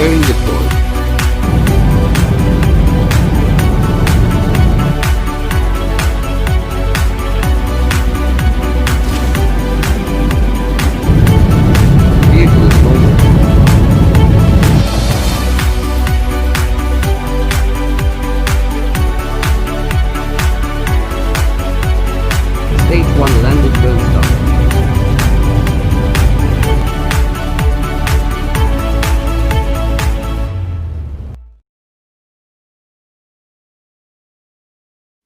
Fairing deployed. Vehicle is mobile. Stage 1 landed liftoff.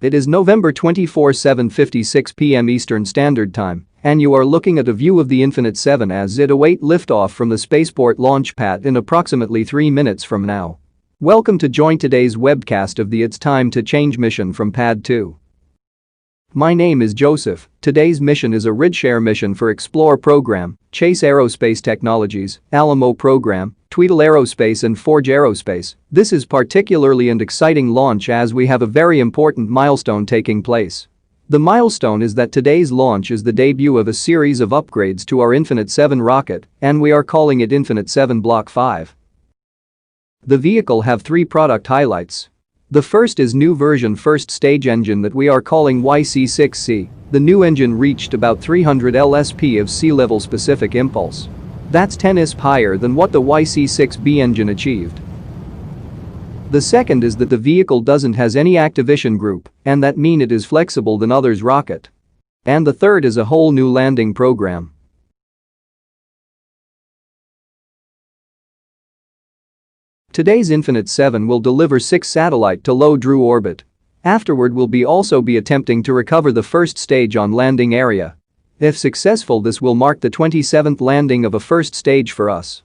It is November 24, 7:56 p.m. Eastern Standard Time, and you are looking at a view of the Infinite 7 as it awaits liftoff from the Spaceport Launch Pad in approximately 3 minutes from now. Welcome to join today's webcast of the It's Time to Change mission from Pad 2. My name is Joseph. Today's mission is a Rideshare mission for Explore program, Chase Aerospace Technologies, Alamo program, Tweedle Aerospace and Forge Aerospace. This is particularly an exciting launch as we have a very important milestone taking place. The milestone is that today's launch is the debut of a series of upgrades to our Infinite 7 rocket, and we are calling it Infinite 7 Block 5. The vehicle have 3 product highlights. The first is new version first stage engine that we are calling YC6C. The new engine reached about 300 lsp of sea level specific impulse. That's 10 isp higher than what the YC6B engine achieved. The second is that the vehicle doesn't has any activation group, and that mean it is flexible than others rocket. And the third is a whole new landing program. Today's Infinite 7 will deliver 6 satellite to low Droo orbit. Afterward we'll also be attempting to recover the first stage on landing area. If successful, this will mark the 27th landing of a first stage for us.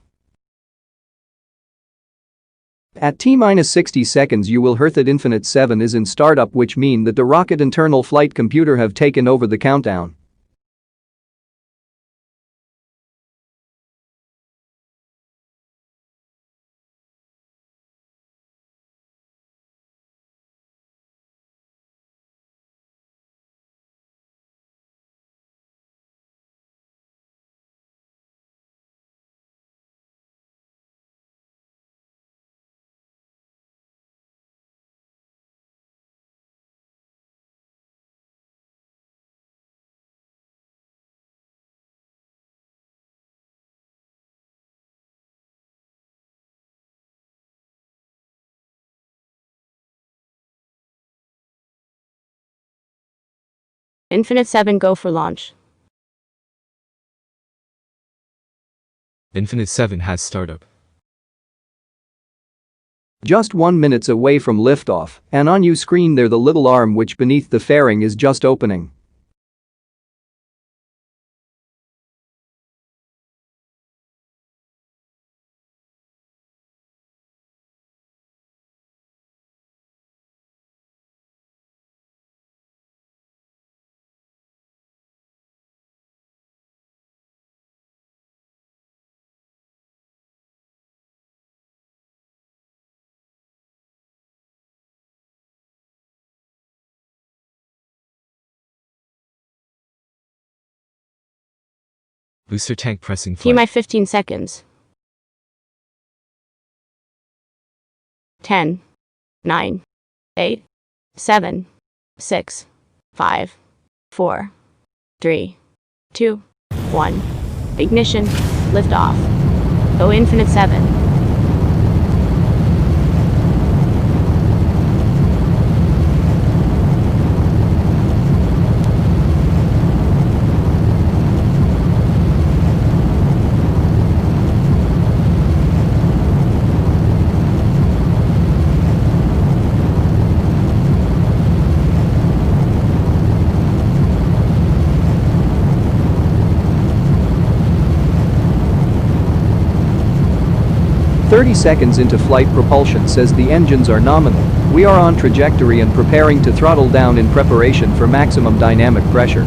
At T-60 seconds you will hear that Infinite 7 is in startup, which mean that the rocket internal flight computer have taken over the countdown. Infinite 7 go for launch. Infinite 7 has startup. Just 1 minute away from liftoff, and on your screen there the little arm which beneath the fairing is just opening. Booster tank pressing flight. T-my 15 seconds. 10, 9, 8, 7, 6, 5, 4, 3, 2, 1. Ignition, liftoff. Go Infinite 7. 30 seconds into flight, propulsion says the engines are nominal. We are on trajectory and preparing to throttle down in preparation for maximum dynamic pressure.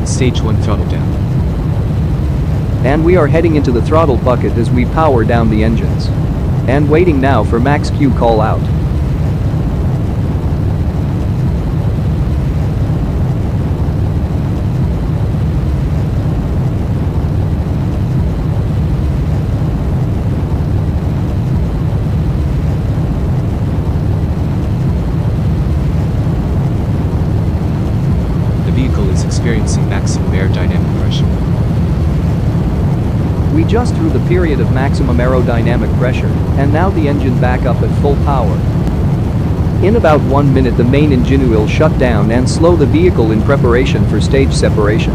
Stage 1 throttle down. And we are heading into the throttle bucket as we power down the engines. And waiting now for max Q call out. The vehicle is experiencing maximum aerodynamic pressure. We just through the period of maximum aerodynamic pressure, and now the engine back up at full power. In about 1 minute the main engine will shut down and slow the vehicle in preparation for stage separation.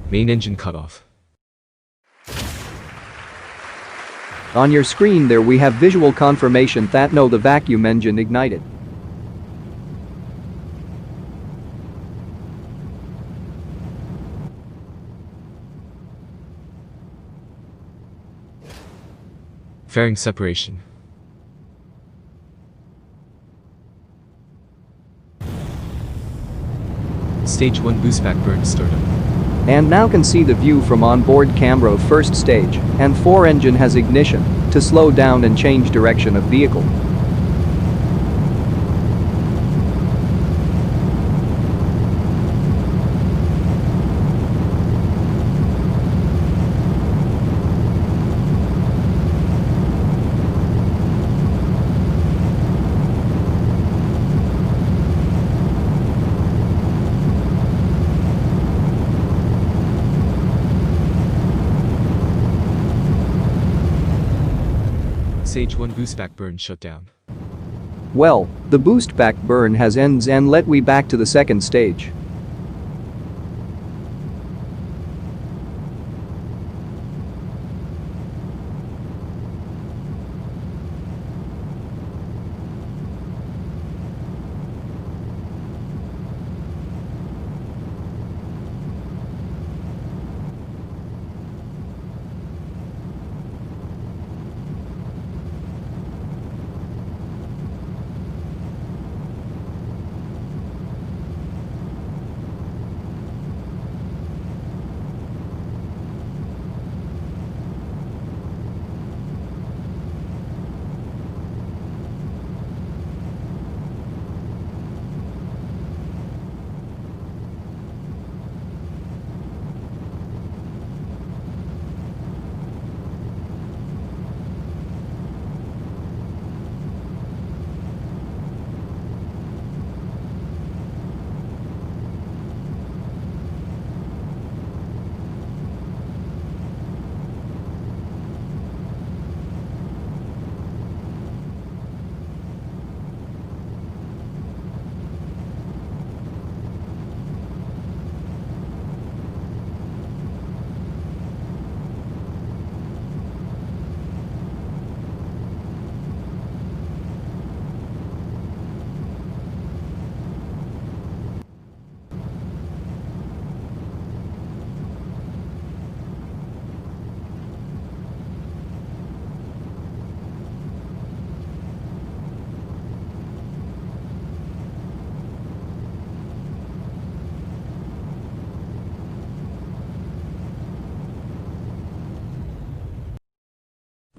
Main engine cutoff. On your screen there we have visual confirmation that no, the vacuum engine ignited. Fairing separation. Stage 1 boost back burn startup. And now can see the view from onboard camera of first stage, and 4 engine has ignition to slow down and change direction of vehicle. Stage 1 boost back burn shut down. Well, the boost back burn has ends and let we back to the second stage.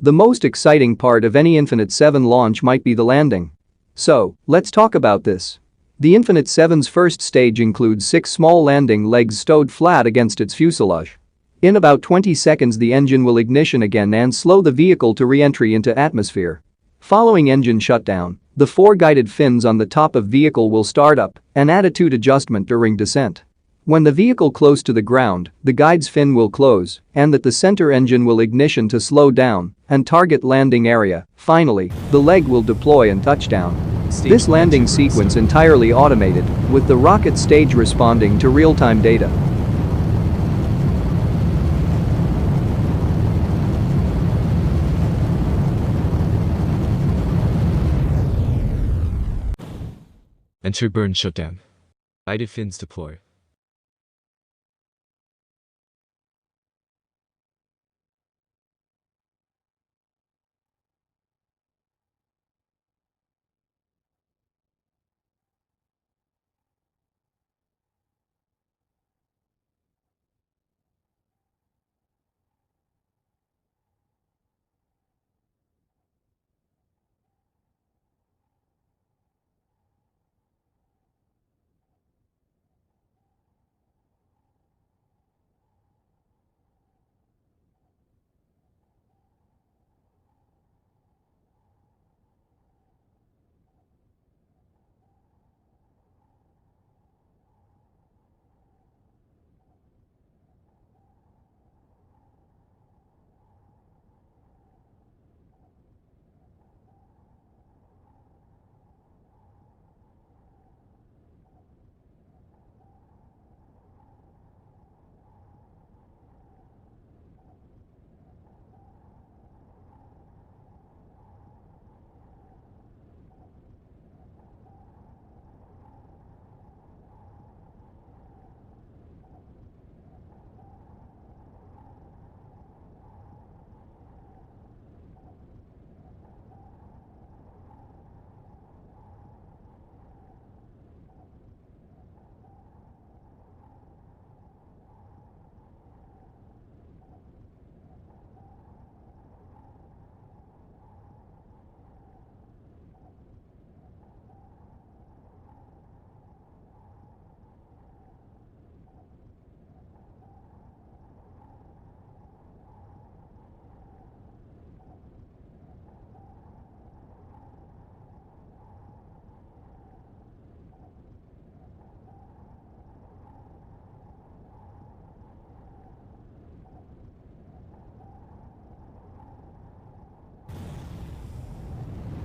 The most exciting part of any Infinite 7 launch might be the landing. So, let's talk about this. The Infinite 7's first stage includes 6 small landing legs stowed flat against its fuselage. In about 20 seconds the engine will ignition again and slow the vehicle to re-entry into atmosphere. Following engine shutdown, the 4 guided fins on the top of vehicle will start up, an attitude adjustment during descent. When the vehicle close to the ground, the guide's fin will close, and that the center engine will ignition to slow down and target landing area. Finally, the leg will deploy and touch down. This landing sequence entirely automated, with the rocket stage responding to real-time data. Enter burn shutdown. Guided fins deploy.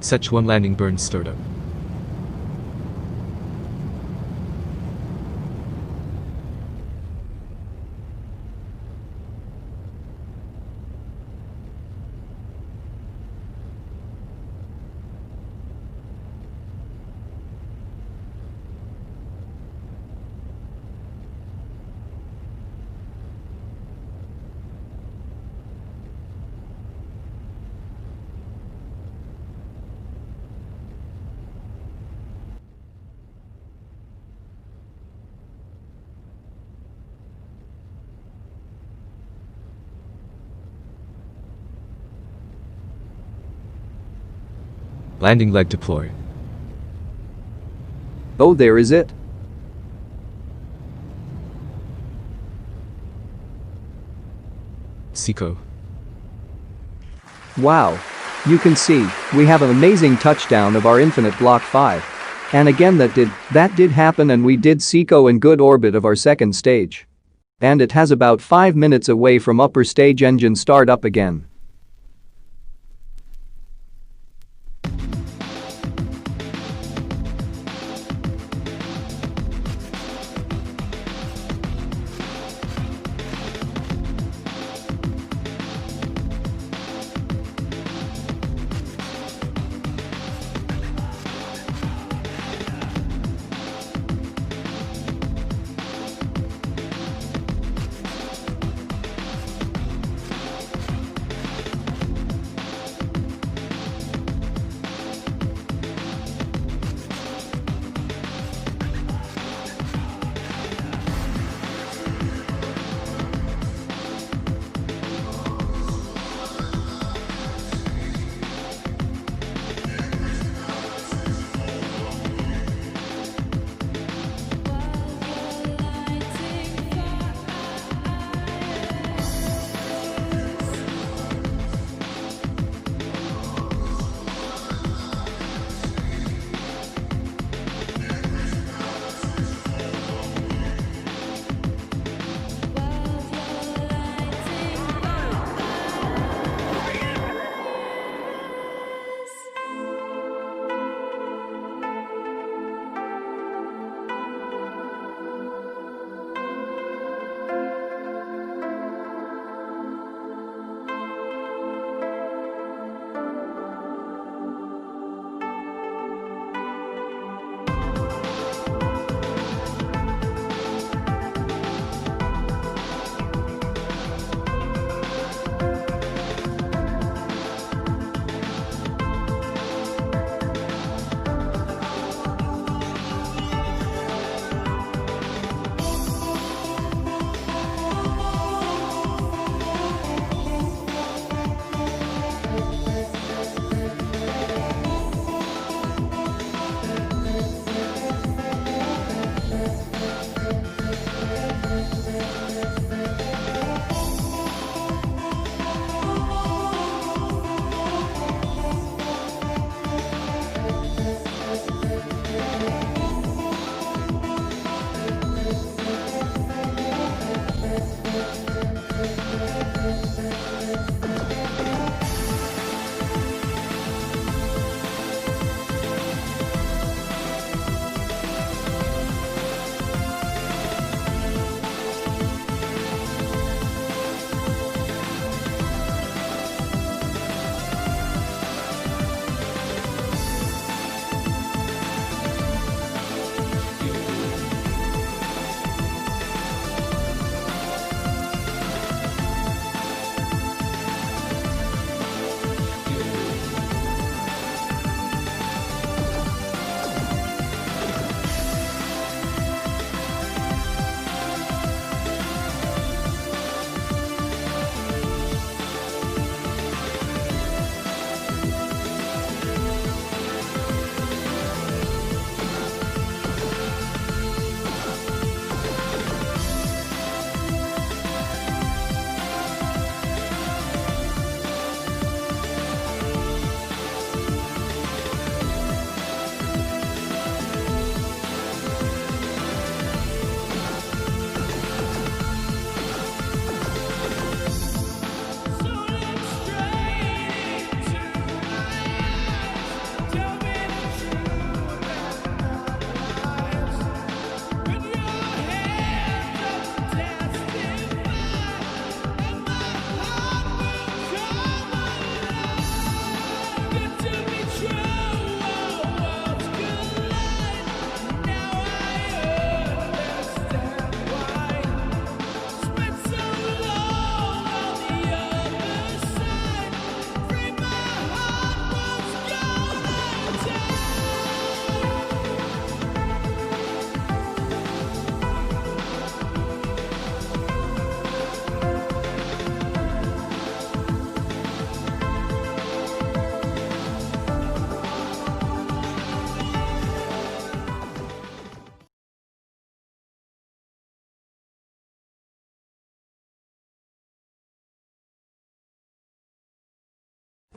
Such one landing burn startup. Landing leg deploy. Oh, there is it. Seco. Wow. You can see, we have an amazing touchdown of our Infinite Block 5. And again that did happen, and we did Seco in good orbit of our second stage. And it has about 5 minutes away from upper stage engine start up again.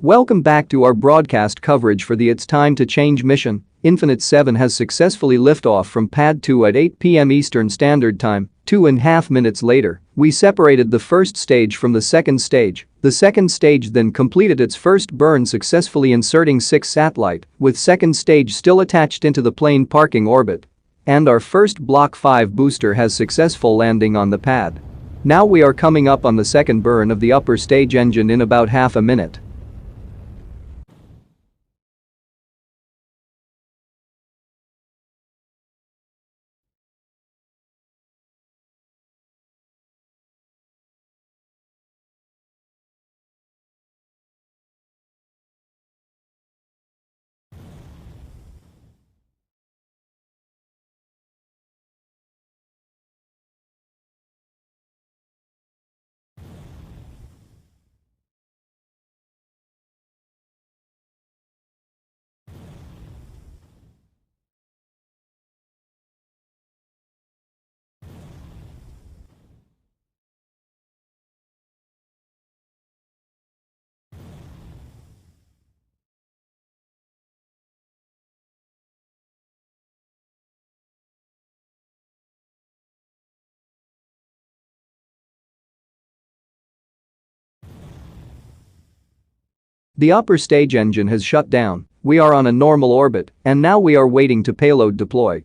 Welcome back to our broadcast coverage for the It's Time to Change mission. Infinite 7 has successfully liftoff from Pad 2 at 8 p.m. Eastern Standard Time. 2.5 minutes later, we separated the first stage from the second stage. The second stage then completed its first burn, successfully inserting 6 satellite, with second stage still attached into the plane parking orbit. And our first Block 5 booster has successful landing on the pad. Now we are coming up on the second burn of the upper stage engine in about half a minute. The upper stage engine has shut down, we are on a normal orbit, and now we are waiting to payload deploy.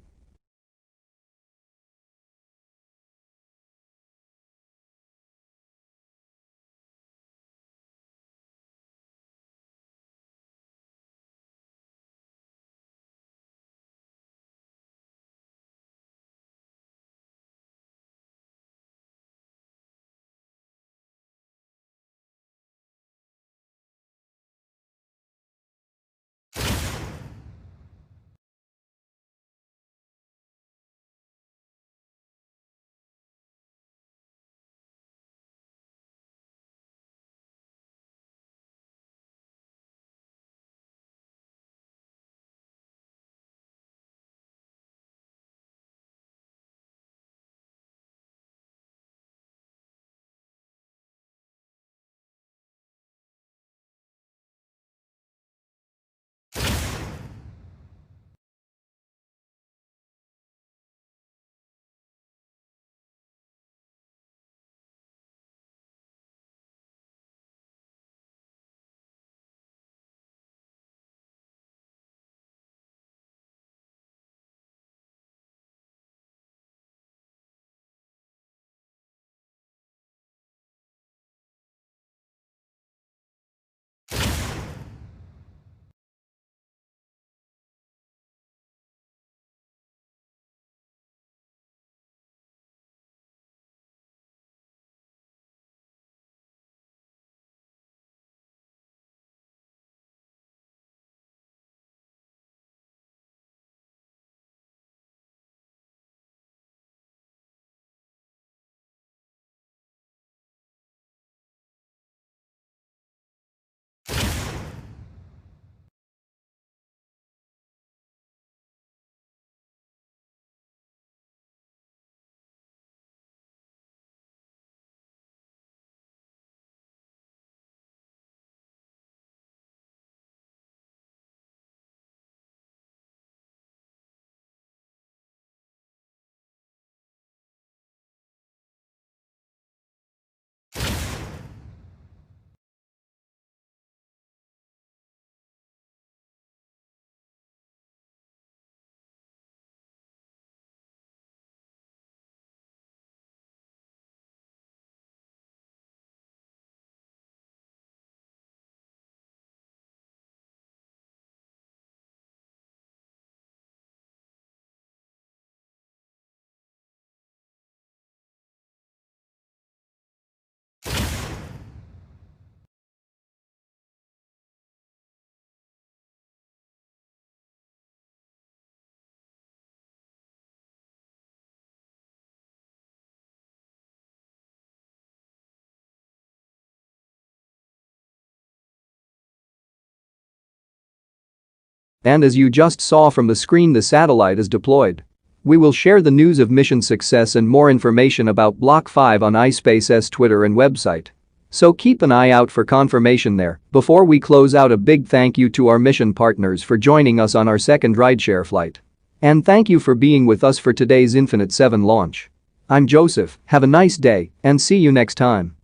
And as you just saw from the screen, the satellite is deployed. We will share the news of mission success and more information about Block 5 on iSpace's Twitter and website. So keep an eye out for confirmation there. Before we close out, a big thank you to our mission partners for joining us on our second rideshare flight. And thank you for being with us for today's Infinite 7 launch. I'm Joseph, have a nice day, and see you next time.